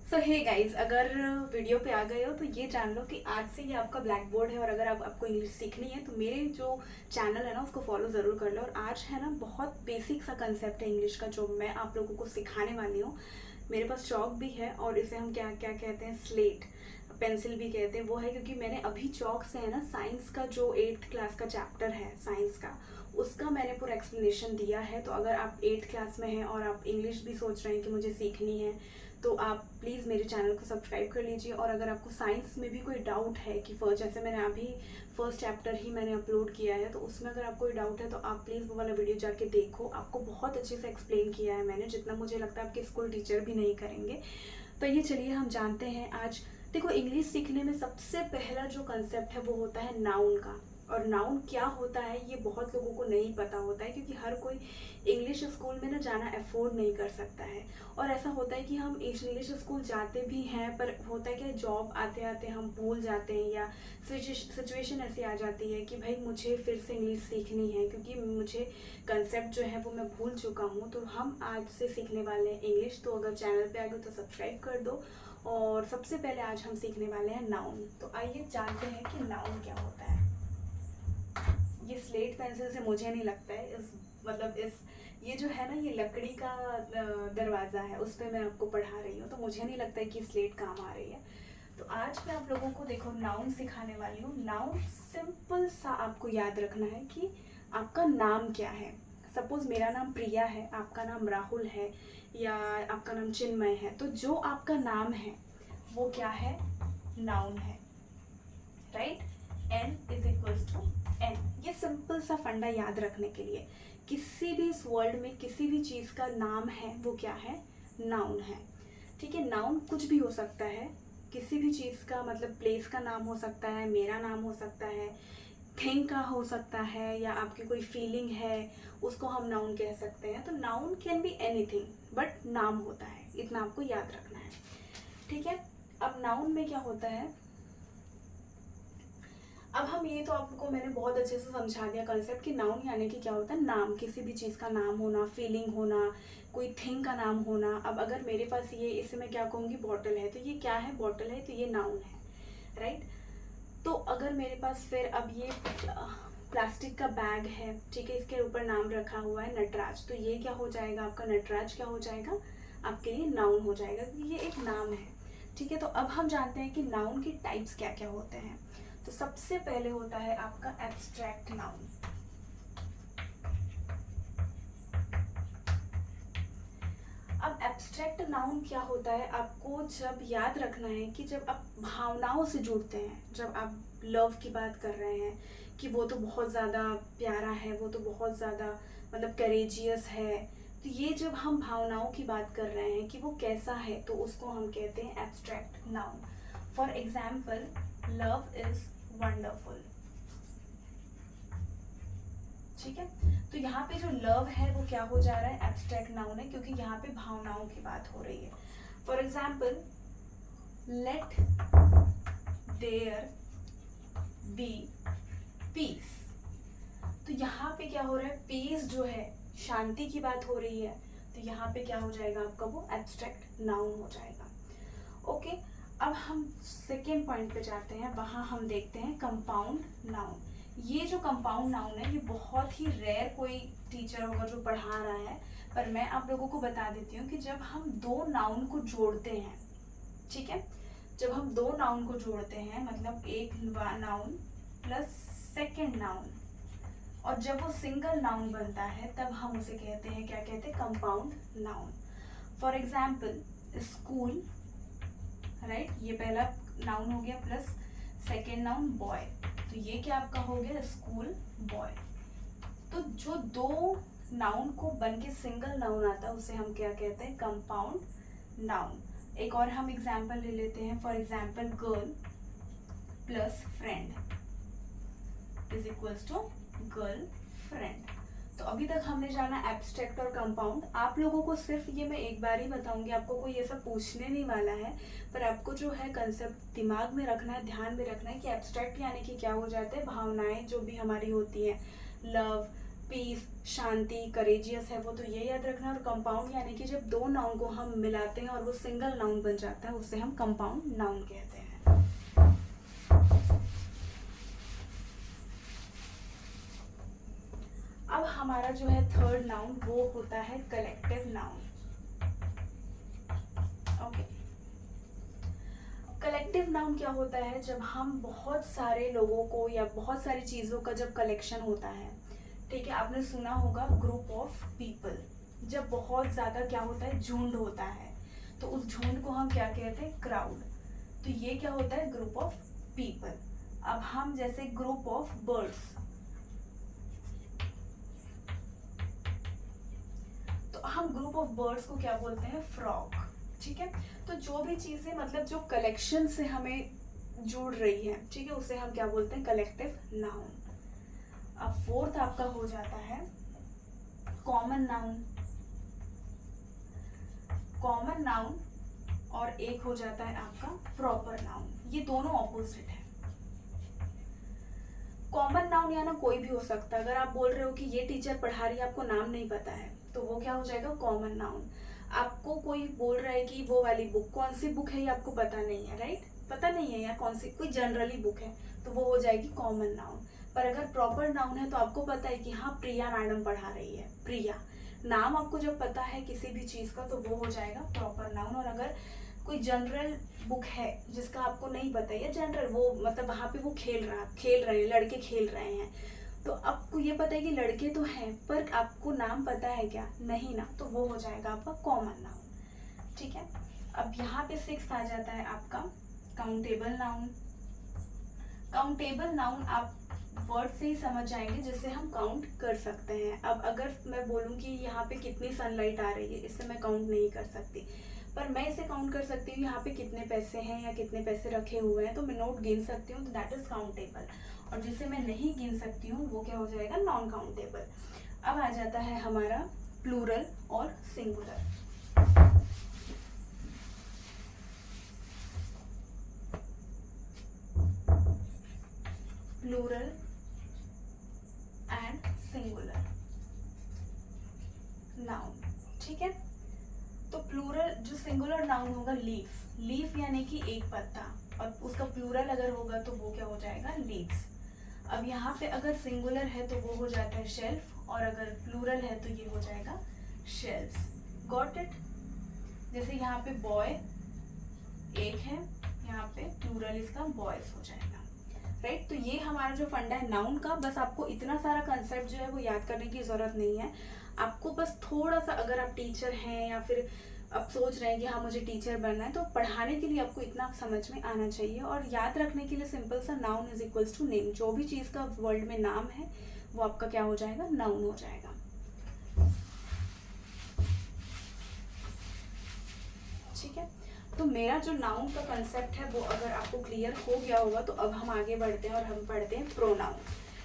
सो hey guys, अगर video पे आ गए हो तो ये जान लो कि आज से ये आपका ब्लैक बोर्ड है। और अगर आपको इंग्लिश सीखनी है तो मेरे जो चैनल है ना उसको फॉलो ज़रूर कर लो। और आज है ना बहुत बेसिक सा कंसेप्ट है इंग्लिश का जो मैं आप लोगों को सिखाने वाली हूँ। मेरे पास चौक भी है और इसे हम क्या क्या कहते हैं, स्लेट पेंसिल भी कहते हैं। वो है क्योंकि मैंने अभी चौक से है ना साइंस का जो 8th क्लास का चैप्टर है साइंस का, उसका मैंने पूरा एक्सप्लेनेशन दिया है। तो अगर आप 8th क्लास में हैं और आप इंग्लिश भी सोच रहे हैं कि मुझे सीखनी है तो आप प्लीज़ मेरे चैनल को सब्सक्राइब कर लीजिए। और अगर आपको साइंस में भी कोई डाउट है कि जैसे मैंने अभी फर्स्ट चैप्टर ही मैंने अपलोड किया है, तो उसमें अगर आपको कोई डाउट है तो आप प्लीज़ वो वाला वीडियो जाके देखो। आपको बहुत अच्छे से एक्सप्लेन किया है मैंने, जितना मुझे लगता है आपके स्कूल टीचर भी नहीं करेंगे। तो ये चलिए हम जानते हैं आज। देखो, इंग्लिश सीखने में सबसे पहला जो कंसेप्ट है वो होता है नाउन का। और नाउन क्या होता है ये बहुत लोगों को नहीं पता होता है, क्योंकि हर कोई इंग्लिश स्कूल में ना जाना अफोर्ड नहीं कर सकता है। और ऐसा होता है कि हम इंग्लिश स्कूल जाते भी हैं, पर होता है कि जॉब आते आते हम भूल जाते हैं, या सिचुएशन ऐसी आ जाती है कि भाई मुझे फिर से इंग्लिश सीखनी है क्योंकि मुझे कंसेप्ट जो है वो मैं भूल चुका हूँ। तो हम आज से सीखने वाले हैं इंग्लिश। तो अगर चैनल पे आ गए तो सब्सक्राइब कर दो। और सबसे पहले आज हम सीखने वाले हैं नाउन। तो आइए जानते हैं कि नाउन क्या होता है। ये स्लेट पेंसिल से मुझे नहीं लगता है इस ये जो है ना, ये लकड़ी का दरवाज़ा है, उस पर मैं आपको पढ़ा रही हूँ, तो मुझे नहीं लगता है कि स्लेट काम आ रही है। तो आज मैं आप लोगों को देखो नाउन सिखाने वाली हूँ। नाउन सिंपल सा आपको याद रखना है कि आपका नाम क्या है। सपोज मेरा नाम प्रिया है, आपका नाम राहुल है, या आपका नाम चिन्मय है, तो जो आपका नाम है वो क्या है, नाउन है, right. n is equals to n। ये सिंपल सा फंडा याद रखने के लिए, किसी भी इस वर्ल्ड में किसी भी चीज़ का नाम है वो क्या है, नाउन है। ठीक है, नाउन कुछ भी हो सकता है, किसी भी चीज़ का, मतलब प्लेस का नाम हो सकता है, मेरा नाम हो सकता है, थिंग का हो सकता है, या आपकी कोई फीलिंग है उसको हम नाउन कह सकते हैं। तो noun can be anything, but नाम होता है, इतना आपको याद रखना है। ठीक है, अब नाउन में क्या होता है, अब हम ये तो आपको मैंने बहुत अच्छे से समझा दिया कंसेप्ट कि नाउन यानी कि क्या होता है, नाम, किसी भी चीज़ का नाम होना, फीलिंग होना, कोई थिंग का नाम होना। अब अगर मेरे पास ये, इसे मैं क्या कहूँगी, बॉटल है, तो ये क्या है, बॉटल है, तो ये नाउन है, राइट। तो अगर मेरे पास फिर अब ये प्लास्टिक का बैग है, ठीक है, इसके ऊपर नाम रखा हुआ है नटराज, तो ये क्या हो जाएगा, आपका नटराज क्या हो जाएगा, आपके लिए नाउन हो जाएगा, क्योंकि ये एक नाम है। ठीक है, तो अब हम जानते हैं कि नाउन के टाइप्स क्या क्या होते हैं। तो सबसे पहले होता है आपका एब्स्ट्रैक्ट नाउन। अब एब्स्ट्रैक्ट नाउन क्या होता है, आपको जब याद रखना है कि जब आप भावनाओं से जुड़ते हैं, जब आप लव की बात कर रहे हैं कि वो तो बहुत ज़्यादा प्यारा है, वो तो बहुत ज़्यादा मतलब करेजियस है, तो ये जब हम भावनाओं की बात कर रहे हैं कि वो कैसा है, तो उसको हम कहते हैं abstract noun. For example, love is wonderful. ठीक है, तो यहाँ पे जो लव है वो क्या हो जा रहा है, एब्स्ट्रैक्ट नाउन है, क्योंकि यहाँ पे भावनाओं की बात हो रही है। For example, let there be peace. तो यहाँ पे क्या हो रहा है, पीस जो है, शांति की बात हो रही है, तो यहाँ पे क्या हो जाएगा आपका, वो एब्स्ट्रैक्ट नाउन हो जाएगा। ओके, अब हम सेकेंड पॉइंट पे जाते हैं, वहाँ हम देखते हैं कंपाउंड नाउन। ये जो कंपाउंड नाउन है ये बहुत ही रेयर कोई टीचर होगा जो पढ़ा रहा है, पर मैं आप लोगों को बता देती हूँ कि जब हम दो नाउन को जोड़ते हैं, ठीक है, जब हम दो नाउन को जोड़ते हैं, मतलब एक नाउन प्लस सेकेंड नाउन, और जब वो सिंगल नाउन बनता है तब हम उसे कहते हैं, क्या कहते हैं, compound noun. For example, school, right, ये पहला नाउन हो गया, प्लस सेकेंड नाउन बॉय, तो ये क्या आपका हो गया, स्कूल बॉय। तो जो दो नाउन को बन के सिंगल नाउन आता है उसे हम क्या कहते हैं, कंपाउंड नाउन। एक और हम एग्जाम्पल ले लेते हैं, for example, girl plus friend is equals to girl friend. तो अभी तक हमने जाना एब्स्ट्रैक्ट और कंपाउंड। आप लोगों को सिर्फ ये मैं एक बार ही बताऊंगी, आपको कोई ये सब पूछने नहीं वाला है, पर आपको जो है कंसेप्ट दिमाग में रखना है, ध्यान में रखना है कि एब्स्ट्रैक्ट यानी कि क्या हो जाता है, भावनाएं जो भी हमारी होती है, लव, पीस, शांति, करेजियस है वो, तो ये याद रखना। और कंपाउंड यानी कि जब दो नाउन को हम मिलाते हैं और वो सिंगल नाउन बन जाता है, उससे हम कंपाउंड नाउन कहते हैं। अब हमारा जो है थर्ड नाउन वो होता है collective noun. Okay, collective noun क्या होता है? जब हम बहुत सारे लोगों को या बहुत सारी चीज़ों का जब कलेक्शन होता है, ठीक है, आपने सुना होगा ग्रुप ऑफ पीपल, जब बहुत ज़्यादा क्या होता है, झुंड होता है, तो उस झुंड को हम क्या कहते हैं? क्राउड। तो ये क्या होता है? Group of people. अब हम जैसे ग्रुप ऑफ बर्ड्स, तो हम ग्रुप ऑफ बर्ड्स को क्या बोलते हैं? फ्रॉक। ठीक है, तो जो भी चीजें मतलब जो कलेक्शन से हमें जुड़ रही है, ठीक है, उसे हम क्या बोलते हैं? Collective noun. अब फोर्थ आपका हो जाता है कॉमन नाउन। कॉमन नाउन और एक हो जाता है आपका प्रॉपर नाउन। ये दोनों ऑपोजिट है। कॉमन नाउन या ना कोई भी हो सकता है। अगर आप बोल रहे हो कि ये टीचर पढ़ा रही है, आपको नाम नहीं पता है, तो वो क्या हो जाएगा? Common noun. आपको कोई बोल रहा है कि वो वाली बुक, कौन सी बुक है ये आपको पता नहीं है, राइट? पता नहीं है या कौन सी, कोई जनरली बुक है, तो वो हो जाएगी कॉमन नाउन। पर अगर प्रॉपर नाउन है तो आपको पता है कि हाँ प्रिया मैडम पढ़ा रही है, प्रिया। नाम आपको जब पता है किसी भी चीज़ का, तो वो हो जाएगा प्रॉपर नाउन। और अगर कोई जनरल बुक है जिसका आपको नहीं पता है, या जनरल वो मतलब वहाँ पे वो खेल रहे हैं, लड़के खेल रहे हैं, तो आपको ये पता है कि लड़के तो हैं, पर आपको नाम पता है क्या? नहीं ना, तो वो हो जाएगा आपका कॉमन नाउन। ठीक है, अब यहाँ पे सिक्स्थ आ जाता है आपका काउंटेबल नाउन। काउंटेबल नाउन आप वर्ड से ही समझ जाएंगे, जिससे हम काउंट कर सकते हैं। अब अगर मैं बोलूँ कि यहाँ पे कितनी सनलाइट आ रही है, इससे मैं काउंट नहीं कर सकती, पर मैं इसे काउंट कर सकती हूँ यहाँ पे कितने पैसे हैं या कितने पैसे रखे हुए हैं, तो मैं नोट गिन सकती हूँ, तो दैट इज काउंटेबल। और जिसे मैं नहीं गिन सकती हूँ वो क्या हो जाएगा? Non countable. अब आ जाता है हमारा प्लूरल और singular. Plural and singular noun. ठीक है, तो प्लूरल जो सिंगुलर नाउन होगा लीफ, लीफ यानी कि एक पत्ता, और उसका प्लूरल अगर होगा तो वो क्या हो जाएगा? लीव्स। अब यहाँ पे अगर सिंगुलर है तो वो हो जाता है शेल्फ, और अगर प्लूरल है तो ये हो जाएगा शेल्फ्स। Got it? जैसे यहाँ पे बॉय एक है, यहाँ पे प्लूरल इसका बॉयज हो जाएगा, राइट? तो ये हमारा जो फंडा है नाउन का, बस आपको इतना सारा कंसेप्ट जो है वो याद करने की जरूरत नहीं है। आपको बस थोड़ा सा, अगर आप टीचर हैं या फिर आप सोच रहे हैं कि हाँ मुझे टीचर बनना है, तो पढ़ाने के लिए आपको इतना समझ में आना चाहिए। और याद रखने के लिए सिंपल सा, noun is equals to name. जो भी चीज़ का वर्ल्ड में नाम है वो आपका क्या हो जाएगा? नाउन हो जाएगा। ठीक है, तो मेरा जो नाउन का कंसेप्ट है वो अगर आपको क्लियर हो गया होगा, तो अब हम आगे बढ़ते हैं और हम पढ़ते हैं प्रोनाउन।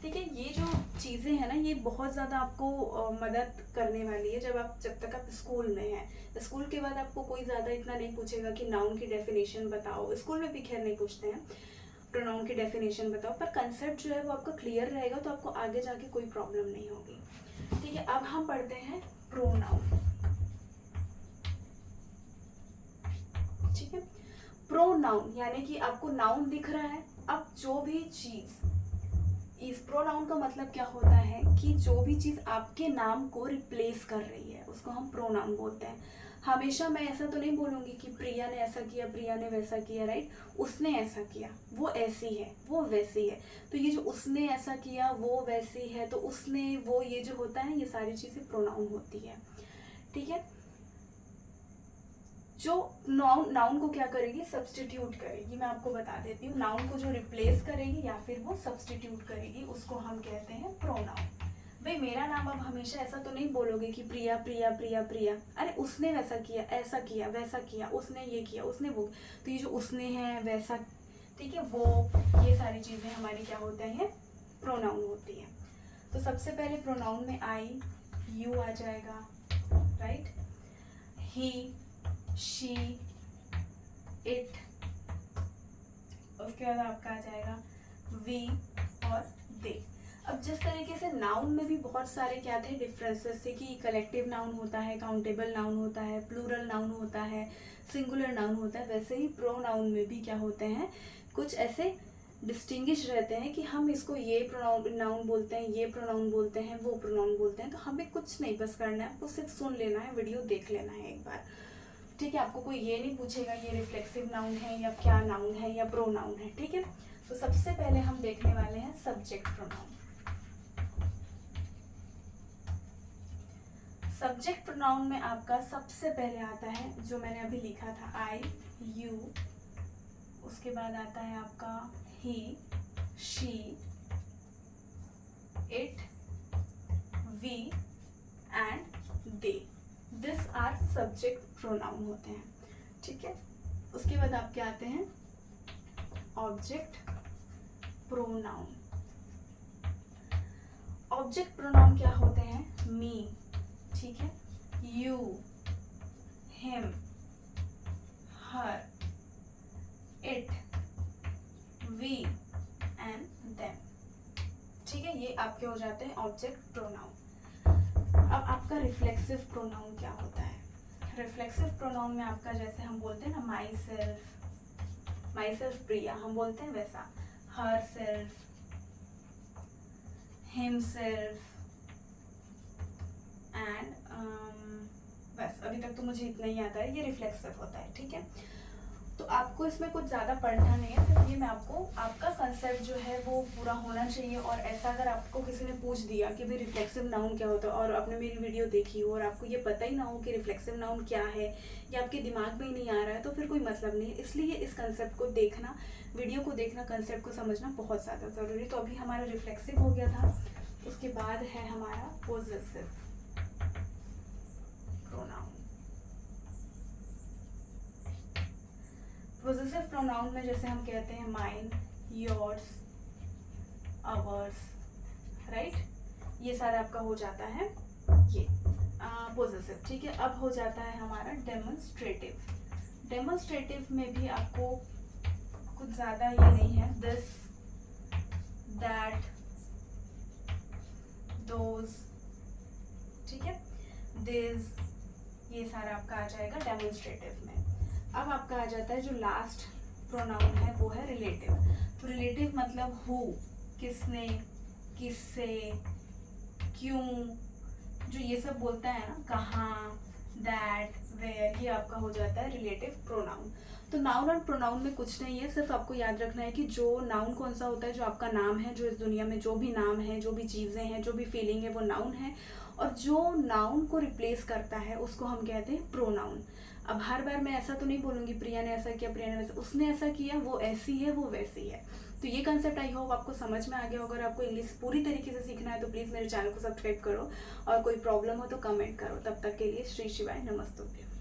ठीक है, ये जो चीज़ें हैं ना, ये बहुत ज़्यादा आपको मदद करने वाली है जब तक आप स्कूल में हैं। स्कूल के बाद आपको कोई ज़्यादा इतना नहीं पूछेगा कि नाउन की डेफिनेशन बताओ, स्कूल में भी खैर नहीं पूछते हैं प्रोनाउन की डेफिनेशन बताओ, पर कंसेप्ट जो है वो आपका क्लियर रहेगा, तो आपको आगे जाके कोई प्रॉब्लम नहीं होगी। ठीक है, अब हम पढ़ते हैं प्रोनाउन। ठीक है, प्रोनाउन यानी कि आपको नाउन दिख रहा है, अब जो भी चीज़, इस प्रोनाउन का मतलब क्या होता है कि जो भी चीज़ आपके नाम को रिप्लेस कर रही है उसको हम प्रोनाउन बोलते हैं। हमेशा मैं ऐसा तो नहीं बोलूँगी कि प्रिया ने ऐसा किया, प्रिया ने वैसा किया, राइट? उसने ऐसा किया, वो ऐसी है, वो वैसी है। तो ये जो उसने ऐसा किया, वो वैसी है, तो उसने, वो, ये जो होता है, ये सारी चीज़ें प्रोनाउन होती है। ठीक है, जो नाउन को क्या करेगी? सब्सटीट्यूट करेगी। मैं आपको बता देती हूँ, नाउन को जो रिप्लेस करेगी या फिर वो सब्सटीट्यूट करेगी, उसको हम कहते हैं प्रोनाउन। भाई मेरा नाम अब हमेशा ऐसा तो नहीं बोलोगे कि प्रिया प्रिया प्रिया प्रिया, अरे उसने वैसा किया, ऐसा किया, वैसा किया, उसने ये किया, उसने वो, तो ये जो उसने है, वैसा, ठीक है, वो, ये सारी चीज़ें हमारी क्या होते हैं? प्रोनाउन होती है। तो सबसे पहले प्रोनाउन में आई, यू आ जाएगा, राइट? ही, शी, इट, उसके बाद आपका आ जाएगा वी और दे। अब जिस तरीके से नाउन में भी बहुत सारे क्या थे डिफरेंसेस थे कि कलेक्टिव नाउन होता है, काउंटेबल नाउन होता है, प्लूरल नाउन होता है, सिंगुलर नाउन होता है, वैसे ही प्रोनाउन में भी क्या होते हैं, कुछ ऐसे डिस्टिंग्विश रहते हैं कि हम इसको ये प्रोनाउन नाउन बोलते हैं, ये प्रोनाउन बोलते हैं, वो प्रोनाउन बोलते हैं। तो हमें कुछ नहीं बस करना है, आपको सिर्फ सुन लेना है, वीडियो देख लेना है एक बार, ठीक है। आपको कोई ये नहीं पूछेगा ये रिफ्लेक्सिव नाउन है या क्या नाउन है या प्रोनाउन है, ठीक है। तो सबसे पहले हम देखने वाले हैं सब्जेक्ट प्रोनाउन। सब्जेक्ट प्रोनाउन में आपका सबसे पहले आता है जो मैंने अभी लिखा था आई, यू, उसके बाद आता है आपका he, she, it, we and they. This are subject pronoun होते हैं, ठीक है। उसके बाद आपके आते हैं ऑब्जेक्ट प्रोनाउन। ऑब्जेक्ट प्रोनाउन क्या होते हैं, मी, ठीक है, you, him, her, it, we and them, ठीक है। ये आपके हो जाते हैं ऑब्जेक्ट प्रोनाउन। अब आपका रिफ्लेक्सिव प्रोनाउन क्या होता है। रिफ्लेक्सिव प्रोनाउन में आपका जैसे हम बोलते हैं ना माई सेल्फ प्रिया, हम बोलते हैं वैसा, her self, him self and बस अभी तक तो मुझे इतना ही आता है, ये रिफ्लेक्सिव होता है, ठीक है। तो आपको इसमें कुछ ज़्यादा पढ़ना नहीं है, सिर्फ ये मैं आपको आपका कंसेप्ट जो है वो पूरा होना चाहिए। और ऐसा अगर आपको किसी ने पूछ दिया कि भाई रिफ्लेक्सिव नाउन क्या होता है और आपने मेरी वीडियो देखी हो और आपको ये पता ही ना हो कि रिफ्लेक्सिव नाउन क्या है या आपके दिमाग में ही नहीं आ रहा है, तो फिर कोई मतलब नहीं है। इसलिए इस कंसेप्ट को देखना, वीडियो को देखना, कंसेप्ट को समझना बहुत ज़्यादा ज़रूरी। तो अभी हमारा रिफ्लेक्सिव हो गया था, उसके बाद है हमारा पोजेसिव प्रोनाउन। पोजेसिव प्रोनाउन में जैसे हम कहते हैं माइन, योर्स, अवर्स, राइट, ये सारा आपका हो जाता है ये पोजेसिव, ठीक है। अब हो जाता है हमारा डेमोन्स्ट्रेटिव। डेमोन्स्ट्रेटिव में भी आपको कुछ ज़्यादा ये नहीं है, दिस, दैट, दोज, ठीक है, दिस, ये सारा आपका आ जाएगा डेमोन्स्ट्रेटिव में। अब आपका आ जाता है जो लास्ट प्रोनाउन है वो है रिलेटिव। तो रिलेटिव मतलब हु, किसने, किससे, क्यों, जो ये सब बोलता है ना, कहाँ, दैट, वेयर, ये आपका हो जाता है रिलेटिव प्रोनाउन। तो नाउन और प्रोनाउन में कुछ नहीं है, सिर्फ आपको याद रखना है कि जो नाउन कौन सा होता है, जो आपका नाम है, जो इस दुनिया में जो भी नाम है, जो भी चीज़ें हैं, जो भी फीलिंग है, वो नाउन है। और जो नाउन को रिप्लेस करता है उसको हम कहते हैं प्रोनाउन। अब हर बार मैं ऐसा तो नहीं बोलूँगी प्रिया ने ऐसा किया, प्रिया ने वैसा, उसने ऐसा किया, वो ऐसी है, वो वैसी है। तो ये कंसेप्ट आई होप आपको समझ में आ गया। अगर आपको इंग्लिश पूरी तरीके से सीखना है तो प्लीज़ मेरे चैनल को सब्सक्राइब करो, और कोई प्रॉब्लम हो तो कमेंट करो। तब तक के लिए श्री शिवाय, नमस्तुभ्यं।